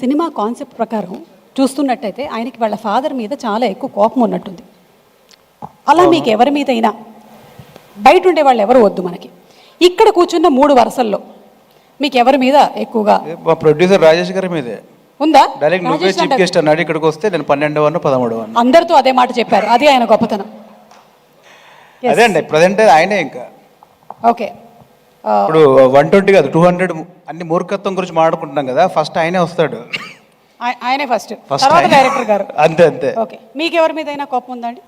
Cinema concept ప్రకారం చూస్తున్నట్టయితే ఆయనకి వాళ్ళ ఫాదర్ మీద చాలా ఎక్కువ కోపం ఉన్నట్టుంది. అలా మీకు ఎవరి మీద అయినా, బయట ఉండే వాళ్ళు ఎవరు వద్దు మనకి, ఇక్కడ కూర్చున్న 3 వరుసల్లో మీకు ఎవరి మీద ఎక్కువగా? మా ప్రొడ్యూసర్ రాజేష్ గారి మీదే ఉందా? డైరెక్ట్ నువ్వే చీఫ్ గెస్ట్ అన్నాడు. ఇక్కడికి వస్తే నేను 12 13 అందరితో అదే మాట చెప్పారు. అది ఆయన గొప్పతనం. అదే అండి ప్రజెంట్ ఆయనే. ఇంకా ఓకే, ఇప్పుడు 120 కాదు 200 అన్ని మూర్ఖత్వం గురించి మాట్లాడుకుంటున్నాం కదా, ఫస్ట్ ఆయనే వస్తాడు. ఆయనే ఫస్ట్, తర్వాత డైరెక్టర్ గారు. అంతే అంతే. ఓకే, మీకు ఎవరి మీద అయినా కోపం ఉందండి?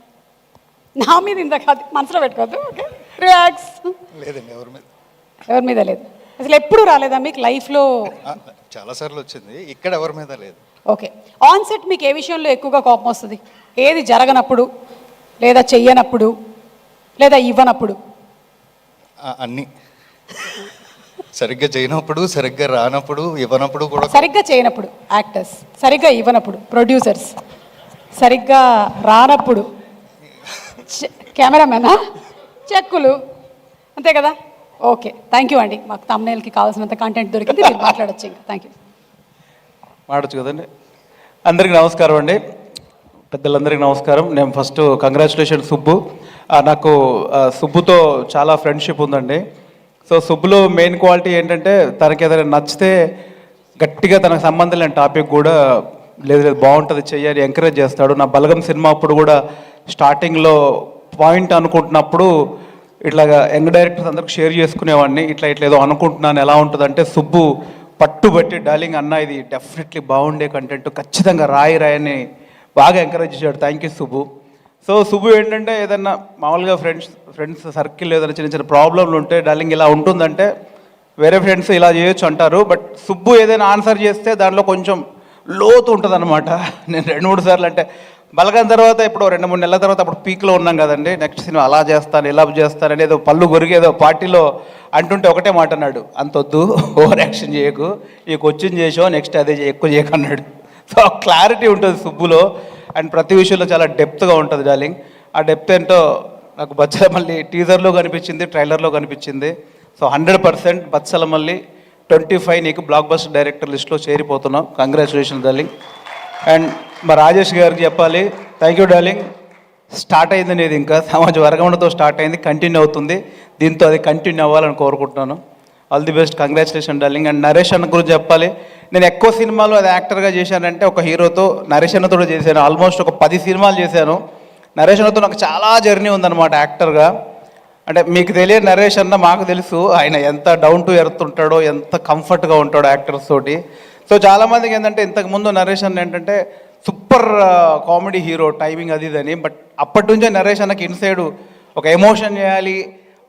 నా మీద ఇంత కాదు, మనసులో పెట్టుకోవద్దు. Okay, relax. లేదండి, ఎవరి మీద లేదు. అసలు ఎప్పుడు రాలేదా మీకు లైఫ్లో? చాలాసార్లు వచ్చింది, ఇక్కడ ఎవరి మీద లేదు. ఓకే, ఆన్ సెట్ మీకు ఏ విషయంలో ఎక్కువగా కోపం వస్తుంది? ఏది జరగనప్పుడు, లేదా చెయ్యనప్పుడు, లేదా ఇవ్వనప్పుడు? అన్నీ సరిగ్గా చేయనప్పుడు, సరిగ్గా రానప్పుడు, ఇవ్వనప్పుడు కూడా. సరిగ్గా చేయనప్పుడు యాక్టర్స్, సరిగ్గా ఇవ్వనప్పుడు ప్రొడ్యూసర్స్, సరిగ్గా రానప్పుడు కెమెరామెనా, చెక్కులు, అంతే కదా? ఓకే, థ్యాంక్ యూ అండి. మాకు తమ్నైల్కి కావాల్సినంత కంటెంట్ దొరికింది, మీరు మాట్లాడచ్చు. ఇంకా థ్యాంక్ యూ. మాట్లాడచ్చు కదండి. అందరికీ నమస్కారం అండి, పెద్దలందరికీ నమస్కారం. నేను ఫస్ట్ కంగ్రాచులేషన్ సుబ్బు. నాకు సుబ్బుతో చాలా ఫ్రెండ్షిప్ ఉందండి. సో సుబ్బులో మెయిన్ క్వాలిటీ ఏంటంటే తనకి ఏదైనా నచ్చితే గట్టిగా తనకు సంబంధం లేని టాపిక్ కూడా లేదు బాగుంటుంది చెయ్యాలి ఎంకరేజ్ చేస్తాడు. నా బలగం సినిమా అప్పుడు కూడా స్టార్టింగ్లో పాయింట్ అనుకుంటున్నప్పుడు ఇట్లాగా యంగ్ డైరెక్టర్స్ అందరికి షేర్ చేసుకునేవాడిని. ఇట్లా ఏదో అనుకుంటున్నాను ఎలా ఉంటుందంటే సుబ్బు పట్టుబట్టి డార్లింగ్ అన్న ఇది డెఫినెట్లీ బాగుండే కంటెంట్, ఖచ్చితంగా రాయని బాగా ఎంకరేజ్ చేశాడు. Thank you Subbu. So Subbu ఏంటంటే ఏదన్నా మామూలుగా ఫ్రెండ్స్ సర్కిల్ ఏదైనా చిన్న ప్రాబ్లంలు ఉంటే డార్లింగ్ ఇలా ఉంటుందంటే వేరే ఫ్రెండ్స్ ఇలా చేయొచ్చు అంటారు, బట్ సుబ్బు ఏదైనా ఆన్సర్ చేస్తే దాంట్లో కొంచెం లోతు ఉంటుంది అనమాట. నేను 2-3 సార్లు అంటే బలగం తర్వాత ఇప్పుడు 2-3 నెలల తర్వాత అప్పుడు పీక్లో ఉన్నాం కదండి, నెక్స్ట్ సినిమా అలా చేస్తాను ఇలా చేస్తాను అనేది పళ్ళు గొరిగేదో పార్టీలో అంటుంటే ఒకటే మాట అన్నాడు, అంతొద్దు ఓవర్ యాక్షన్ చేయకు, ఈ క్వశ్చన్ చేసావు నెక్స్ట్ అదే ఎక్కువ చేయకు అన్నాడు. సో క్లారిటీ ఉంటుంది సుబ్బులో, అండ్ ప్రతి విషయంలో చాలా డెప్త్గా ఉంటుంది డార్లింగ్. ఆ డెప్త్ ఏంటో నాకు బచ్చలమల్లి టీజర్లో కనిపించింది, ట్రైలర్లో కనిపించింది. సో 100% బచ్చలమల్లి 25 నీకు బ్లాక్ బస్టర్ డైరెక్టర్ లిస్ట్లో చేరిపోతున్నాం. Congratulation darling. అండ్ మా రాజేష్ గారికి చెప్పాలి, థ్యాంక్ యూ డార్లింగ్. స్టార్ట్ అయింది అనేది ఇంకా సమాజ వర్గంతో స్టార్ట్ అయింది, కంటిన్యూ అవుతుంది, దీంతో అది కంటిన్యూ అవ్వాలని కోరుకుంటున్నాను. All the best, congratulation darling. And Naresh అన్న గురించి చెప్పాలి, నేను ఎక్కువ సినిమాలు అది యాక్టర్గా చేశానంటే ఒక హీరోతో నరేష్ అన్నతో చేశాను. ఆల్మోస్ట్ ఒక 10 సినిమాలు చేశాను. నరేష్ అన్నతో నాకు చాలా జర్నీ ఉందన్నమాట యాక్టర్గా. అంటే మీకు తెలియదు నరేష్ అన్న, మాకు తెలుసు ఆయన ఎంత డౌన్ టు ఎర్త్ ఉంటాడో, ఎంత కంఫర్ట్గా ఉంటాడో యాక్టర్స్ తోటి. సో చాలామందికి ఏంటంటే ఇంతకుముందు నరేష్ అన్న ఏంటంటే సూపర్ కామెడీ హీరో, టైమింగ్ అది ఇదని, బట్ అప్పటి నుంచే నరేష్ అన్నకి ఇన్సైడ్ ఒక ఎమోషన్ చేయాలి,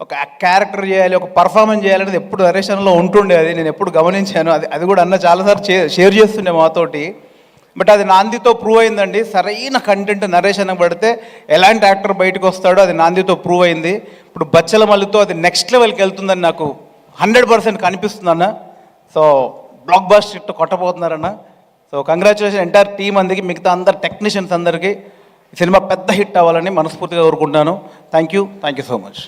ఒక క్యారెక్టర్ చేయాలి, ఒక పర్ఫార్మెన్స్ చేయాలనేది ఎప్పుడు నరేష్ అన్నలో ఉంటుండే. అది నేను ఎప్పుడు గమనించాను. అది కూడా అన్న చాలాసార్లు షేర్ చేస్తుండే మాతోటి. బట్ అది నాందితో ప్రూవ్ అయిందండి. సరైన కంటెంట్ నరేష్ అన్న పడితే ఎలాంటి యాక్టర్ బయటకు వస్తాడో అది నాందితో ప్రూవ్ అయింది. ఇప్పుడు బచ్చలమల్లితో అది నెక్స్ట్ లెవెల్కి వెళ్తుందని నాకు 100% కనిపిస్తుంది అన్న. సో బ్లాక్ బస్టర్ ఇట్టు కొట్టబోతున్నారన్న. సో కంగ్రాచులేషన్ ఎంటైర్ టీమ్ అందరికి, మిగతా అందరు టెక్నీషియన్స్ అందరికీ సినిమా పెద్ద హిట్ అవ్వాలని మనస్ఫూర్తిగా కోరుకుంటున్నాను. Thank you so much.